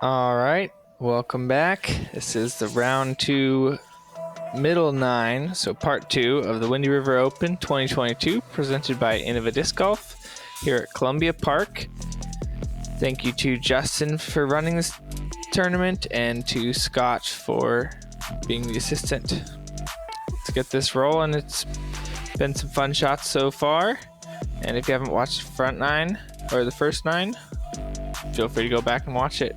All right, welcome back. This is the round 2 middle 9, so part 2 of the Windy River Open 2022, presented by Innova Disc Golf here at Columbia Park. Thank you to Justin for running this tournament and to Scotch for being the assistant. Let's get this rolling. It's been some fun shots so far, and if you haven't watched the front 9 or the first 9, feel free to go back and watch it.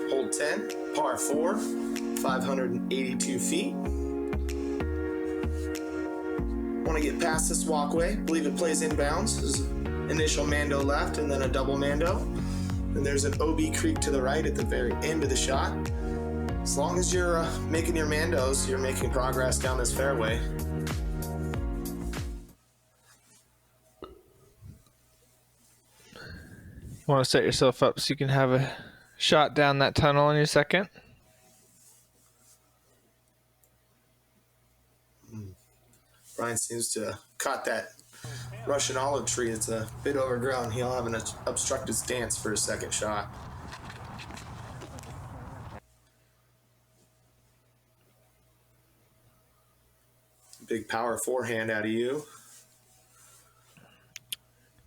Hole 10, par 4, 582 feet. Want to get past this walkway. Believe it plays inbounds. There's an initial Mando left and then a double Mando. And there's an OB creek to the right at the very end of the shot. As long as you're making your Mandos, you're making progress down this fairway. You want to set yourself up so you can have a shot down that tunnel in your second. Brian seems to have caught that Russian olive tree. It's a bit overgrown. He'll have an obstructed stance for his second shot. Big power forehand out of you.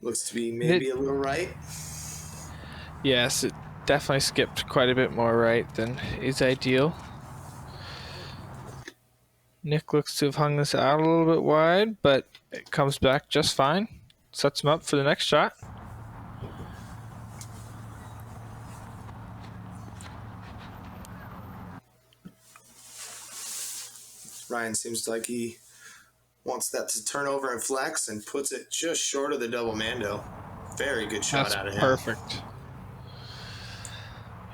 Looks to be maybe a little right. Yes, it definitely skipped quite a bit more right than is ideal. Nick looks to have hung this out a little bit wide, but it comes back just fine. Sets him up for the next shot. Ryan seems like he wants that to turn over and flex and puts it just short of the double Mando. Very good shot out of him. Perfect.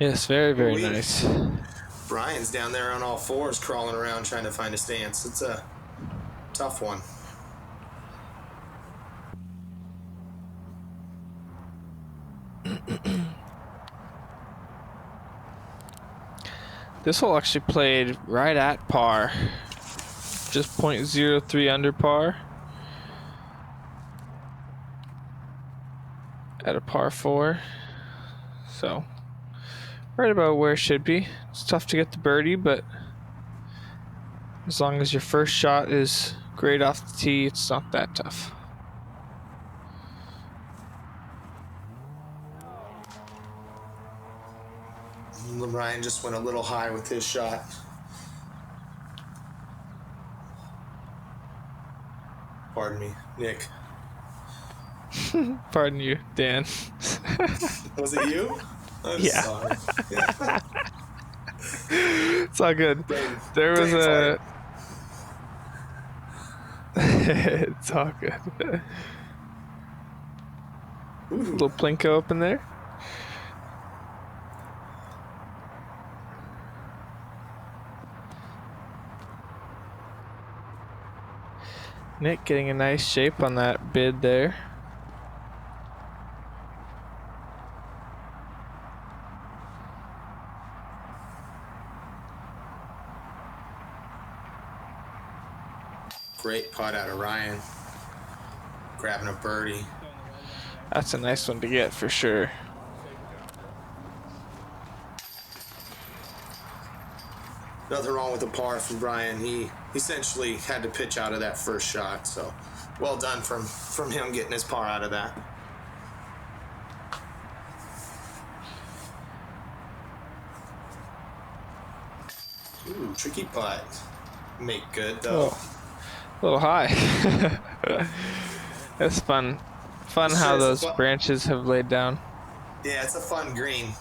Yes, very, very nice. Brian's down there on all fours crawling around trying to find a stance. It's a tough one. This hole actually played right at par. Just 0.03 under par. At a par 4. So, right about where it should be. It's tough to get the birdie, but as long as your first shot is great off the tee, it's not that tough. Ryan just went a little high with his shot. Pardon me, Nick. Pardon you, Dan. Was it you? I'm yeah. Sorry. It's all good. There was a... It's all good. Ooh. Little plinko up in there. Nick getting a nice shape on that bid there. Great putt out of Ryan. Grabbing a birdie. That's a nice one to get for sure. Nothing wrong with the par from Brian. He essentially had to pitch out of that first shot, so well done from him getting his par out of that. Ooh, tricky putt. Make good though. Oh, a little high. That's fun. Fun how those branches have laid down. Yeah, it's a fun green.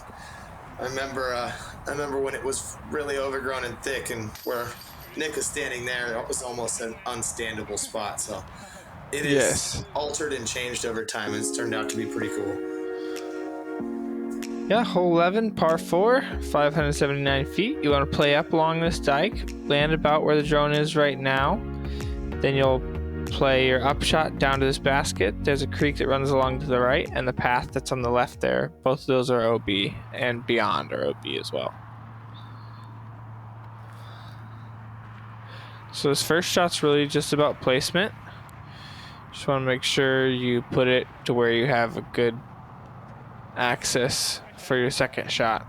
I remember when it was really overgrown and thick, and where Nick is standing there, it was almost an unstandable spot. So it is altered and changed over time. It's turned out to be pretty cool. Yeah, hole 11, par 4, 579 feet. You want to play up along this dike, land about where the drone is right now. Then you'll play your upshot down to this basket. There's a creek that runs along to the right, and the path that's on the left there. Both of those are OB, and beyond are OB as well. So this first shot's really just about placement. Just want to make sure you put it to where you have a good access for your second shot.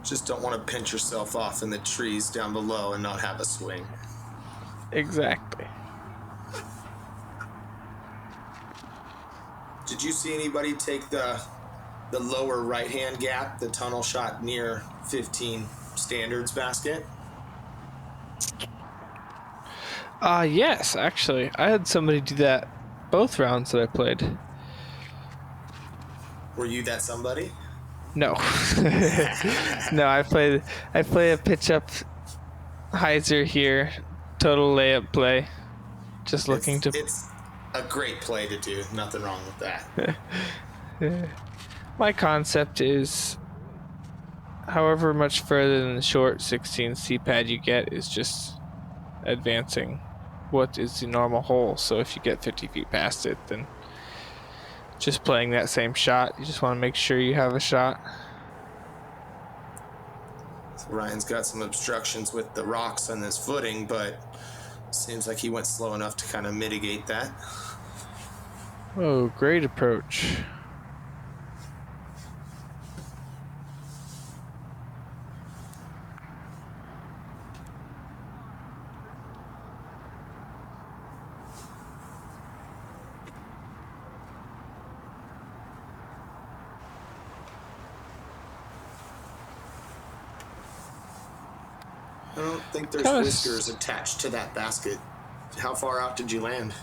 Just don't want to pinch yourself off in the trees down below and not have a swing. Exactly. Did you see anybody take the lower right-hand gap, the tunnel shot near 15 standards basket? Yes, actually. I had somebody do that both rounds that I played. Were you that somebody? No. No, I play a pitch up hyzer here. Total layup play. Just looking to... It's a great play to do. Nothing wrong with that. My concept is however much further than the short 16 C-pad you get is just advancing what is the normal hole. So if you get 50 feet past it, then just playing that same shot, you just want to make sure you have a shot. So Ryan's got some obstructions with the rocks on his footing, but seems like he went slow enough to kind of mitigate that. Oh, great approach. I don't think there's whiskers attached to that basket. How far out did you land?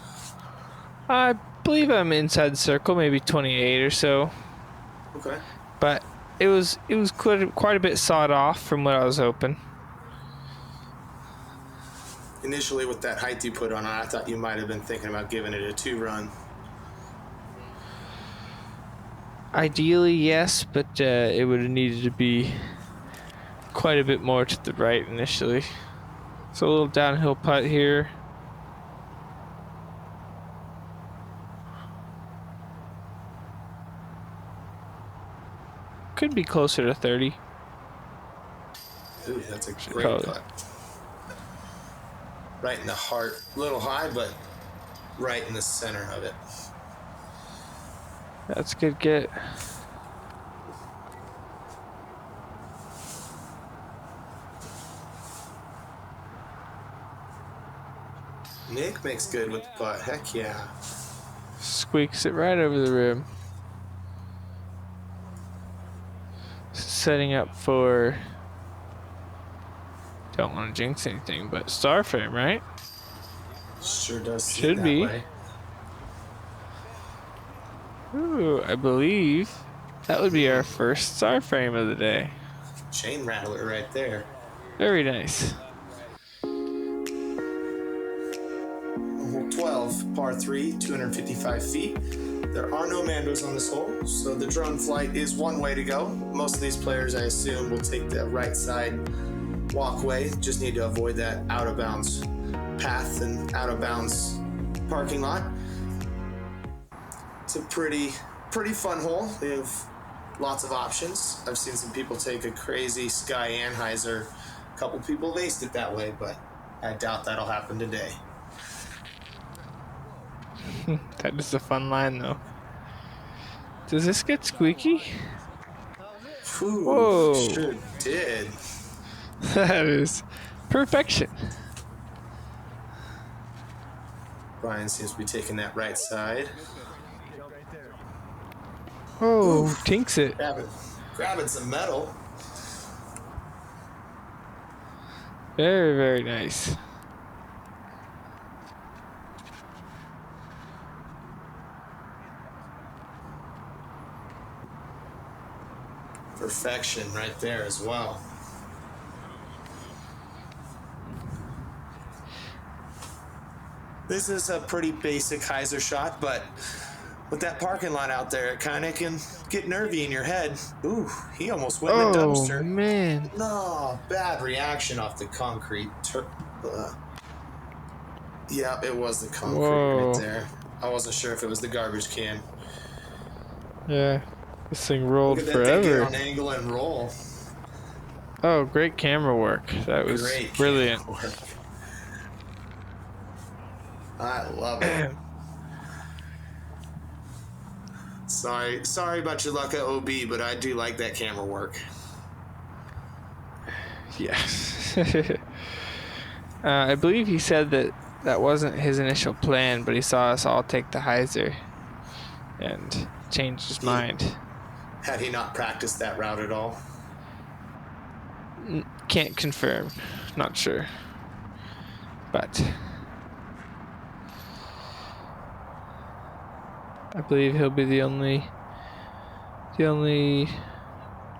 I believe I'm inside the circle, maybe 28 or so. Okay. But it was quite a bit sawed off from what I was hoping. Initially, with that height you put on it, I thought you might have been thinking about giving it a 2-run. Ideally, yes, but it would have needed to be quite a bit more to the right initially. So a little downhill putt here. Could be closer to 30. Ooh, that's a great putt. Right in the heart. A little high, but right in the center of it. That's a good get. Nick makes good with the putt. Heck yeah. Squeaks it right over the rim. Setting up for... Don't want to jinx anything, but star frame, right? Sure does seem Should that be. way. Ooh, I believe that would be our first star frame of the day. Chain rattler right there. Very nice. Hole 12, par 3, 255 feet. There are no mandos on this hole, so the drone flight is one way to go. Most of these players, I assume, will take the right side walkway. Just need to avoid that out of bounds path and out of bounds parking lot. It's a pretty fun hole. We have lots of options. I've seen some people take a crazy Sky Anheuser. A couple people have aced it that way, but I doubt that'll happen today. That is a fun line, though. Does this get squeaky? Ooh, Whoa. sure did. That is perfection. Brian seems to be taking that right side. Oh, tinks it. Grabbing some metal. Very, very nice. Perfection right there as well. This is a pretty basic hyzer shot, but with that parking lot out there, it kind of can get nervy in your head. Ooh, he almost went in the dumpster. Oh, man. No, bad reaction off the concrete. Yeah, it was the concrete Whoa. right there. I wasn't sure if it was the garbage can. Yeah, this thing rolled Look at that thing get forever. on angle and roll. Oh, great camera work. That was Great brilliant. camera work. I love it. Sorry about your luck at OB, but I do like that camera work. Yes. I believe he said that that wasn't his initial plan, but he saw us all take the hyzer and changed his mind. Had he not practiced that route at all? Can't confirm. Not sure. But I believe he'll be the only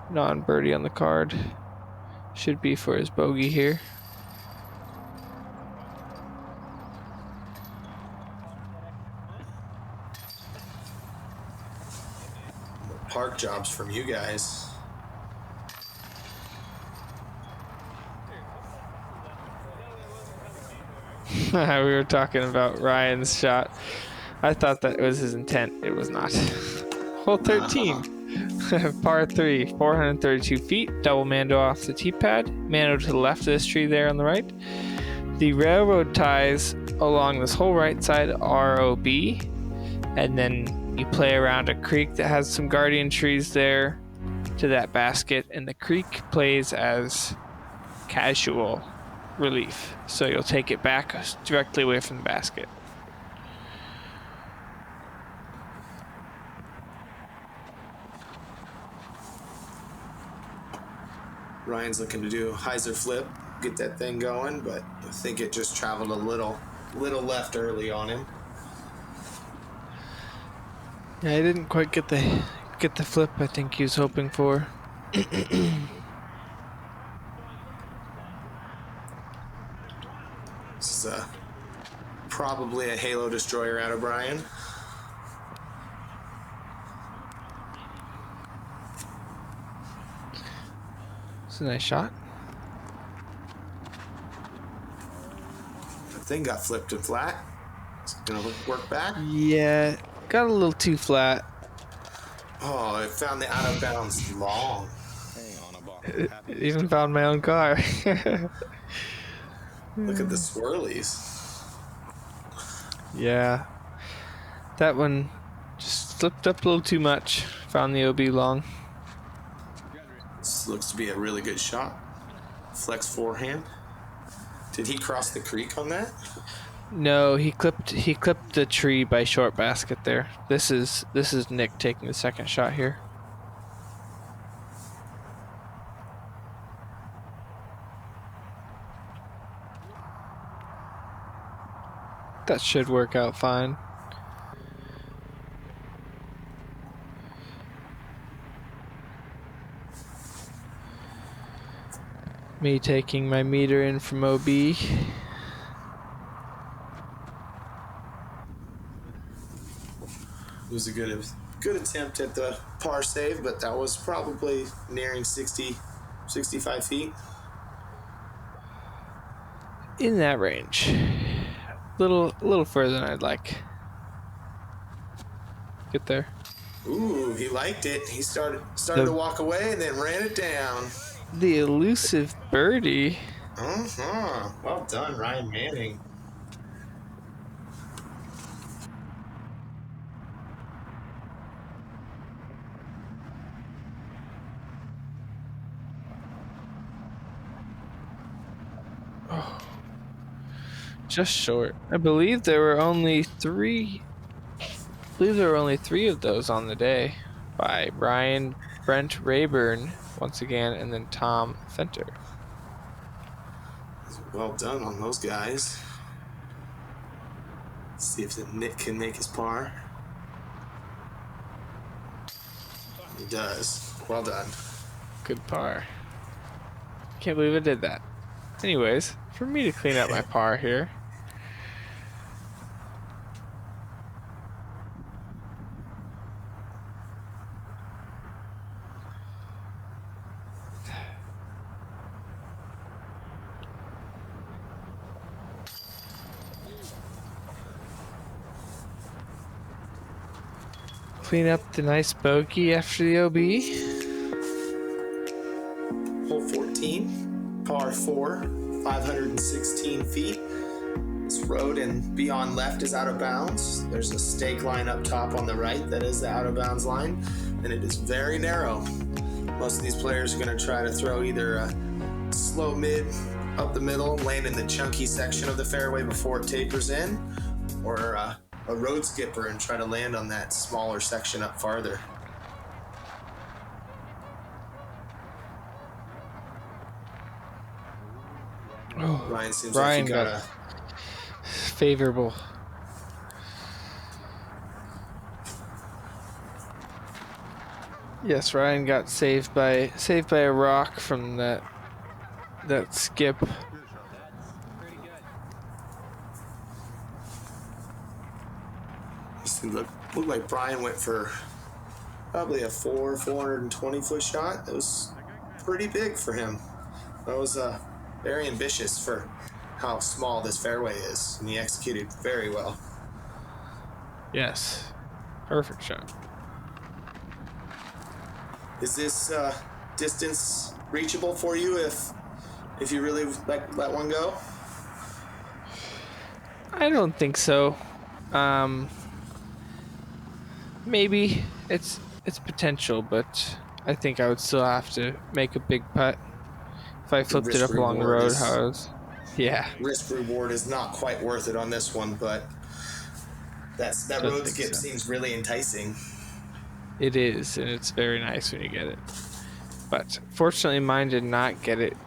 non-birdie on the card. Should be for his bogey here. Park jobs from you guys. We were talking about Ryan's shot. I thought that was his intent. It was not. Hole 13. Par 3, 432 feet. Double Mando off the tee pad. Mando to the left of this tree there on the right. The railroad ties along this whole right side are OB. And then you play around a creek that has some guardian trees there to that basket. And the creek plays as casual relief. So you'll take it back directly away from the basket. Ryan's looking to do a hyzer flip, get that thing going, but I think it just traveled a little left early on him. Yeah, I didn't quite get the flip I think he was hoping for. This is probably a halo destroyer out of Brian. It's a nice shot. The thing got flipped and flat. It's gonna work back. Yeah, got a little too flat. Oh, it found the out of bounds long. It even found my own car. Look at the swirlies. Yeah, that one just slipped up a little too much. Found the OB long. This looks to be a really good shot. Flex forehand. Did he cross the creek on that? No, he clipped the tree by short basket there. This is Nick taking the second shot here. That should work out fine. Me taking my meter in from OB. It was a good attempt at the par save, but that was probably nearing 65 feet. In that range. A little further than I'd like. Get there. Ooh, he liked it. He started to walk away and then ran it down. The elusive birdie. Uh-huh. Well done, Ryan Manning. Oh, just short. I believe there were only three of those on the day by Brian Brent Rayburn once again, and then Tom Fenter. Well done on those guys. Let's see if Nick can make his par. He does. Well done. Good par. Can't believe I did that. Anyways, for me to clean up my par here. Clean up the nice bogey after the OB. Hole 14, par 4, 516 feet. This road and beyond left is out of bounds. There's a stake line up top on the right that is the out of bounds line, and it is very narrow. Most of these players are going to try to throw either a slow mid up the middle, land in the chunky section of the fairway before it tapers in, or a road skipper and try to land on that smaller section up farther. Oh, Ryan seems Ryan like he got a favorable. Yes, Ryan got saved by a rock from that skip. Looked like Brian went for probably a 420 foot shot. That was pretty big for him. That was very ambitious for how small this fairway is, and he executed very well. Yes, perfect shot. Is this distance reachable for you if you really let one go? I don't think so. Maybe it's potential, but I think I would still have to make a big putt if I flipped it up along the road. How I was, yeah. Risk reward is not quite worth it on this one, but that road skip seems really enticing. It is, and it's very nice when you get it. But fortunately, mine did not hit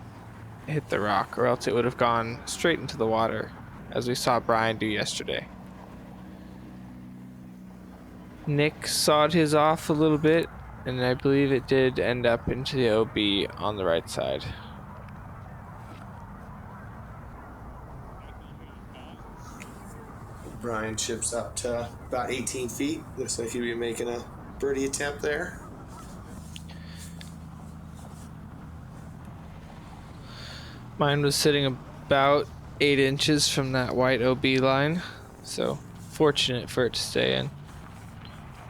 the rock, or else it would have gone straight into the water, as we saw Brian do yesterday. Nick sawed his off a little bit, and I believe it did end up into the OB on the right side. Brian chips up to about 18 feet. Looks like he'll be making a birdie attempt there. Mine was sitting about 8 inches from that white OB line, so fortunate for it to stay in.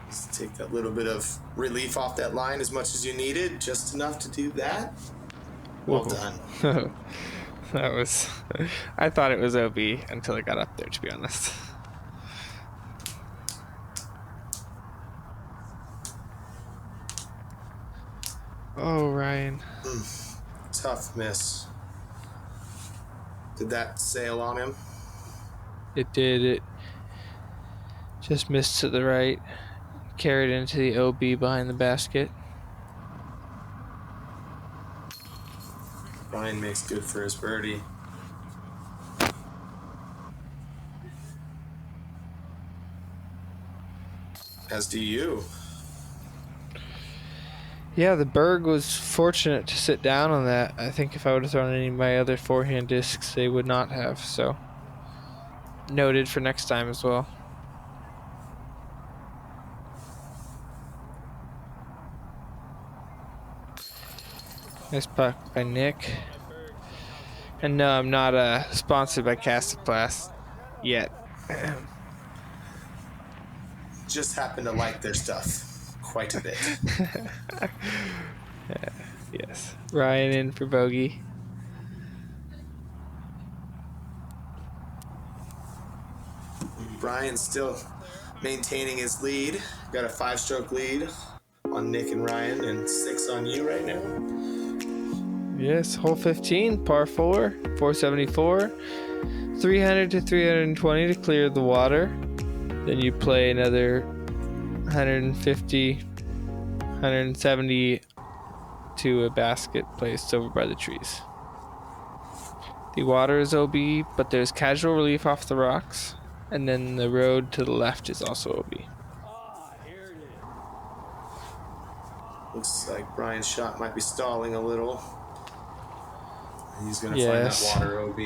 Just take that little bit of relief off that line as much as you needed, just enough to do that. Well done. That was... I thought it was OB until I got up there, to be honest. Oh, Ryan. Tough miss. Did that sail on him? It did. It just missed to the right. Carried into the OB behind the basket. Brian makes good for his birdie. As do you. Yeah, the Berg was fortunate to sit down on that. I think if I would have thrown any of my other forehand discs, they would not have. So, noted for next time as well. Nice puck by Nick. And no, I'm not sponsored by Castaplast yet. Just happen to like their stuff quite a bit. Yes. Ryan in for bogey. Brian's still maintaining his lead. Got a 5-stroke lead on Nick and Ryan and 6 on you right now. Yes, hole 15, par 4, 474. 300 to 320 to clear the water. Then you play another 150, 170 to a basket placed over by the trees. The water is OB, but there's casual relief off the rocks, and then the road to the left is also OB. Looks like Brian's shot might be stalling a little. He's going to find that water OB.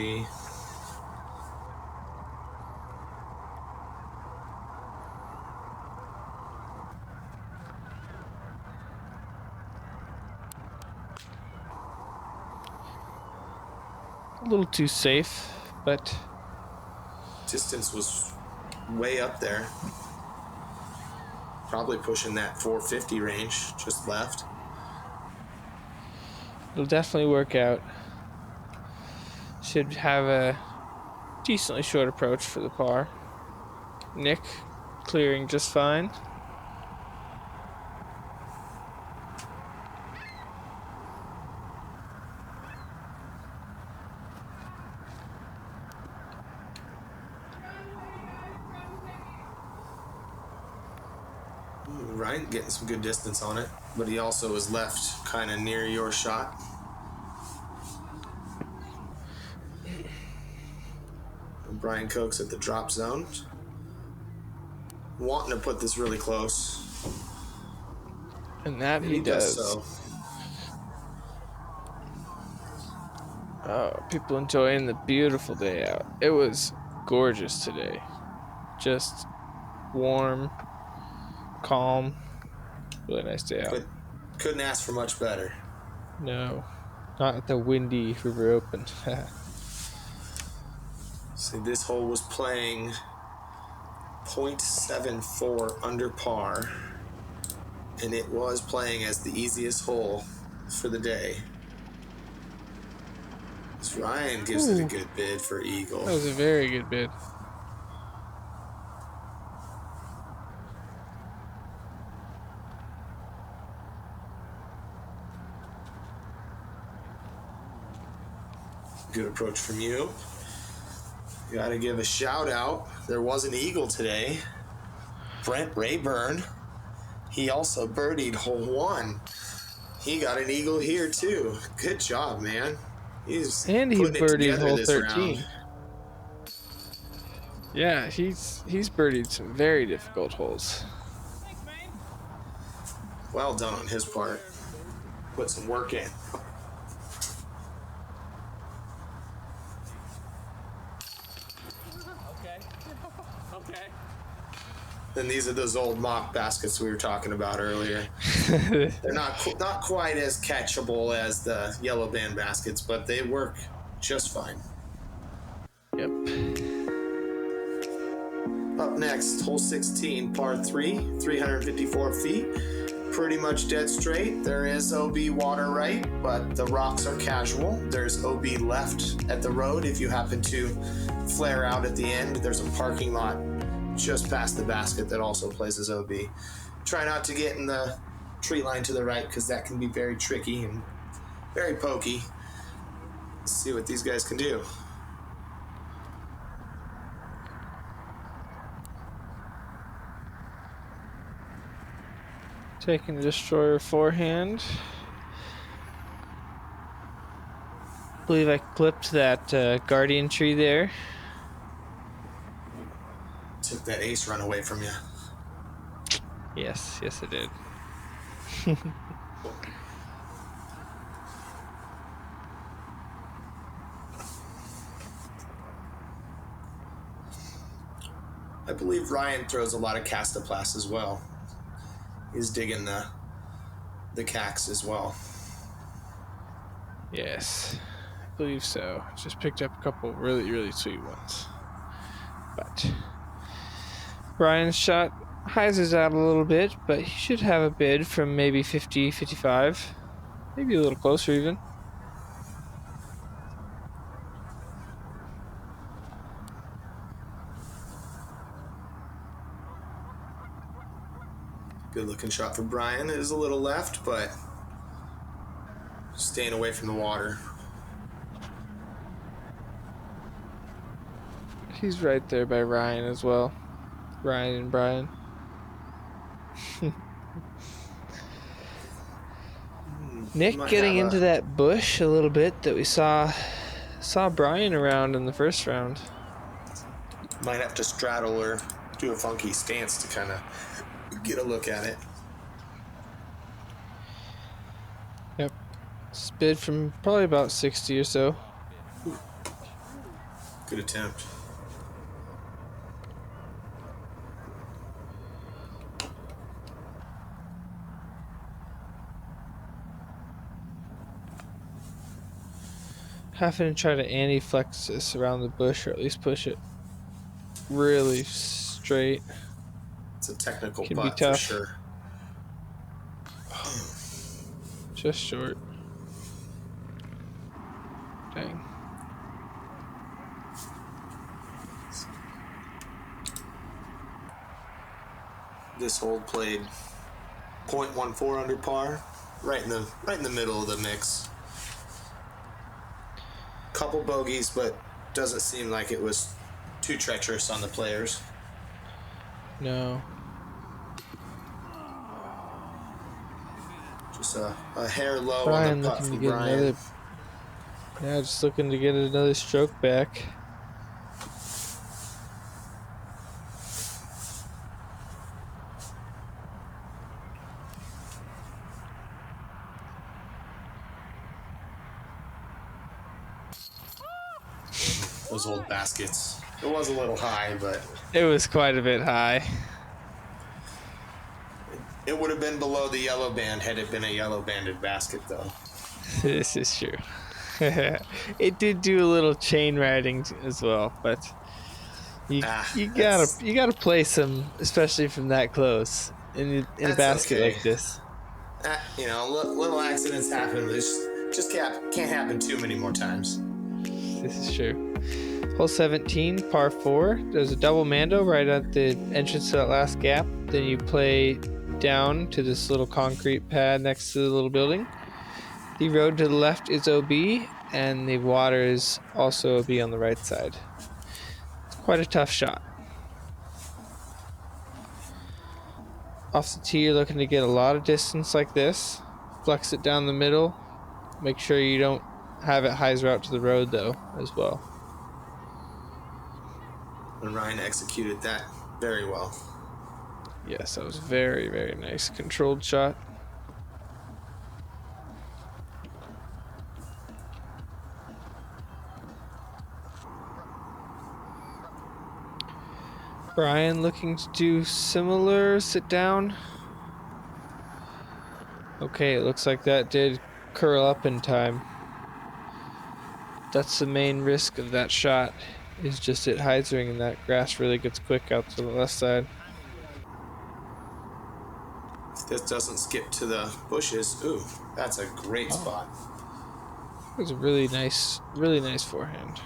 A little too safe, but distance was way up there. probably pushing that 450 range, just left. It'll definitely work out. Should have a decently short approach for the par. Nick clearing just fine. Ryan getting some good distance on it, but he also is left kind of near your shot. And Brian Koch's at the drop zone. Wanting to put this really close. And that And he does. so. Oh, people enjoying the beautiful day out. It was gorgeous today. Just warm, calm, really nice day out. Couldn't ask for much better. No, not at the windy River Open. See, this hole was playing 0.74 under par, and it was playing as the easiest hole for the day. So Ryan gives it a good bid for eagle. That was a very good bid. Good approach from you. Gotta give a shout out. There was an eagle today. Brent Rayburn. He also birdied hole 1. He got an eagle here too. Good job, man. And he birdied hole 13. Round. Yeah, he's birdied some very difficult holes. Well done on his part. Put some work in. Okay. And these are those old mock baskets we were talking about earlier. They're not quite as catchable as the yellow band baskets, but they work just fine. Yep. Up next, hole 16, par 3, 354 feet. Pretty much dead straight. There is OB water right, but the rocks are casual. There's OB left at the road. If you happen to flare out at the end, there's a parking lot just past the basket that also plays as OB. Try not to get in the tree line to the right because that can be very tricky and very pokey. Let's see what these guys can do. Taking the destroyer forehand. Believe I clipped that guardian tree there. Took that ace run away from you. Yes, I did. I believe Ryan throws a lot of Castoplast as well. He's digging the cax as well. Yes, I believe so. Just picked up a couple really, really sweet ones. But Brian's shot hyzes out a little bit, but he should have a bid from maybe 50, 55. Maybe a little closer even. Good looking shot for Brian. It is a little left, but staying away from the water. He's right there by Ryan as well. Ryan and Brian. Nick getting into that bush a little bit that we saw Brian around in the first round. Might have to straddle or do a funky stance to kind of get a look at it. Yep. Spid from probably about 60 or so. Good attempt. Having to try to anti-flex this around the bush, or at least push it really straight. It's a technical Can be putt for tough. sure. Just short. Dang. This hole played .14 under par, right in the middle of the mix. Couple bogeys, but doesn't seem like it was too treacherous on the players. No. Just a hair low Brian on the putt looking to from get Brian. another. Yeah, just looking to get another stroke back. Those old baskets. It was a little high, but It was quite a bit high. it would have been below the yellow band had it been a yellow banded basket, though. This is true. It did do a little chain riding as well, but you gotta play some, especially from that close in a basket okay. like this. You know, little accidents happen. Just can't happen too many more times. This is true. Hole 17, par 4. There's a double mando right at the entrance to that last gap. Then you play down to this little concrete pad next to the little building. The road to the left is OB, and the water is also OB on the right side. It's quite a tough shot. Off the tee, you're looking to get a lot of distance like this. Flex it down the middle. Make sure you don't have it hyzer out to the road, though, as well. And Ryan executed that very well. Yes, that was very, very nice. Controlled shot. Brian looking to do similar. Sit down. Okay, it looks like that did curl up in time. That's the main risk of that shot, is just it hyzering and that grass really gets quick out to the left side. If this doesn't skip to the bushes, ooh, that's a great spot. It was a really nice forehand.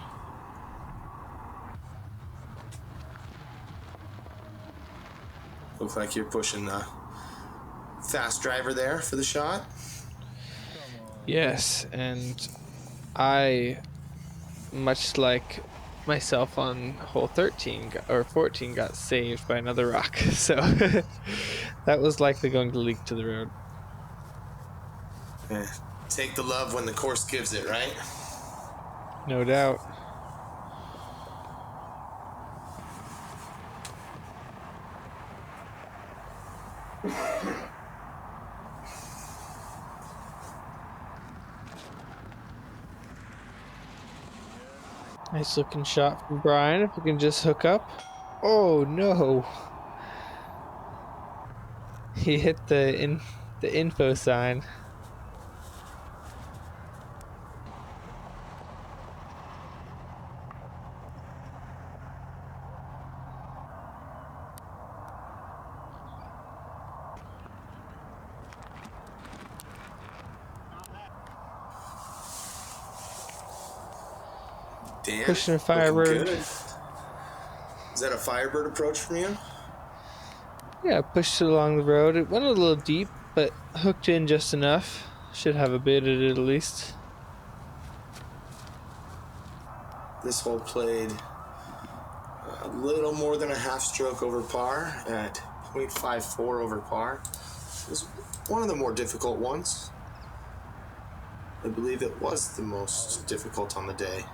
Looks like you're pushing the fast driver there for the shot. Yes, and I, much like myself on hole 13 or 14, got saved by another rock. So that was likely going to leak to the road. Yeah. Take the love when the course gives it, right? No doubt. Nice looking shot from Brian. If we can just hook up. Oh no! He hit the info sign. Dan, Pushing a Firebird. looking good. Is that a Firebird approach from you? Yeah, pushed it along the road. It went a little deep, but hooked in just enough. Should have a bit at it at least. This hole played a little more than a half stroke over par at .54 over par. It was one of the more difficult ones. I believe it was the most difficult on the day.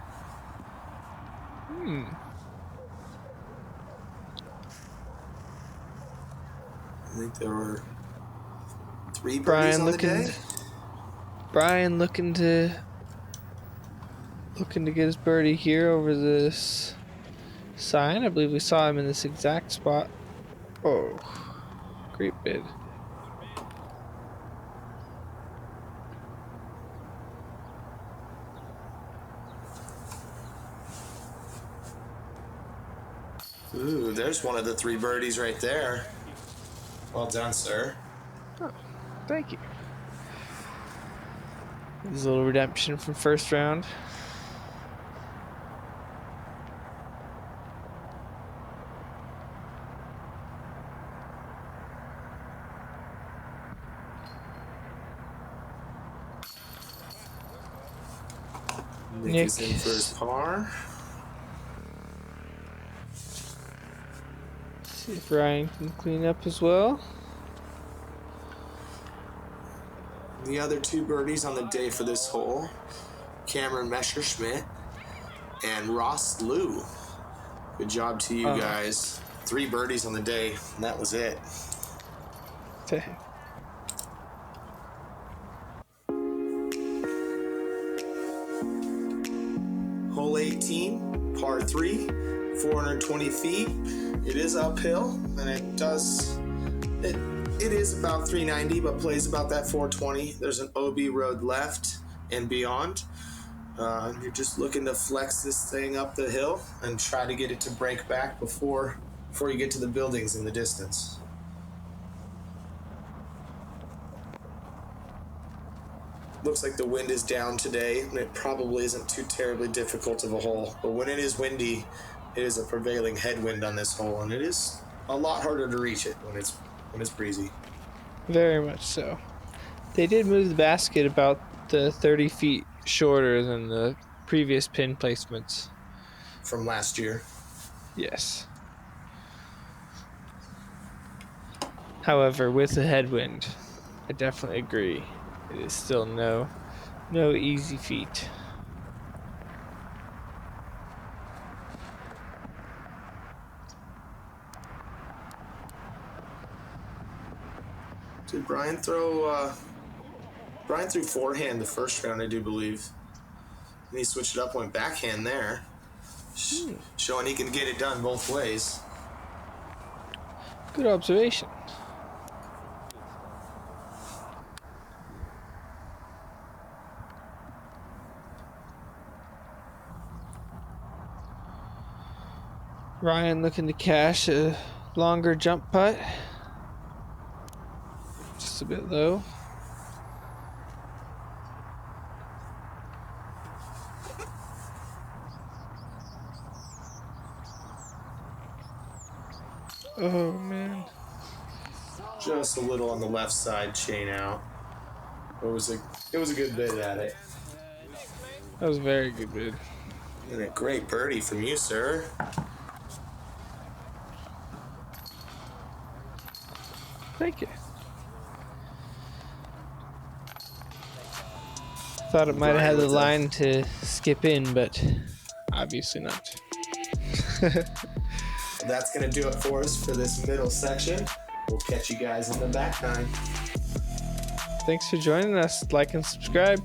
I think there were 3 birdies on the day. Brian looking to get his birdie here over this sign. I believe we saw him in this exact spot. Oh, great bid. Ooh, there's one of the 3 birdies right there. Well done, sir. Oh, thank you. There's a little redemption from first round. Nick is in for his par. See if Ryan can clean up as well. The other 2 birdies on the day for this hole, Cameron Messerschmidt and Ross Liu. Good job to you guys. 3 birdies on the day, and that was it. Okay. Hole 18, par 3, 420 feet. It is uphill, and it is about 390, but plays about that 420. There's an OB road left and beyond. You're just looking to flex this thing up the hill and try to get it to break back before you get to the buildings in the distance. Looks like the wind is down today, and it probably isn't too terribly difficult of a hole. But when it is windy, it is a prevailing headwind on this hole, and it is a lot harder to reach it when it's breezy. Very much so. They did move the basket about the 30 feet shorter than the previous pin placements. From last year. Yes. However, with the headwind, I definitely agree. It is still no easy feat. Did Brian throw? Brian threw forehand the first round, I do believe. And he switched it up, went backhand there, showing he can get it done both ways. Good observation. Ryan looking to cash a longer jump putt. Just a bit low. Oh man. Just a little on the left side, chain out. It was a good bid at it. That was a very good bid. And a great birdie from you, sir. Thank you. Thought it might have had the line to skip in, but obviously not. That's going to do it for us for this middle section. We'll catch you guys on the back nine. Thanks for joining us. Like and subscribe.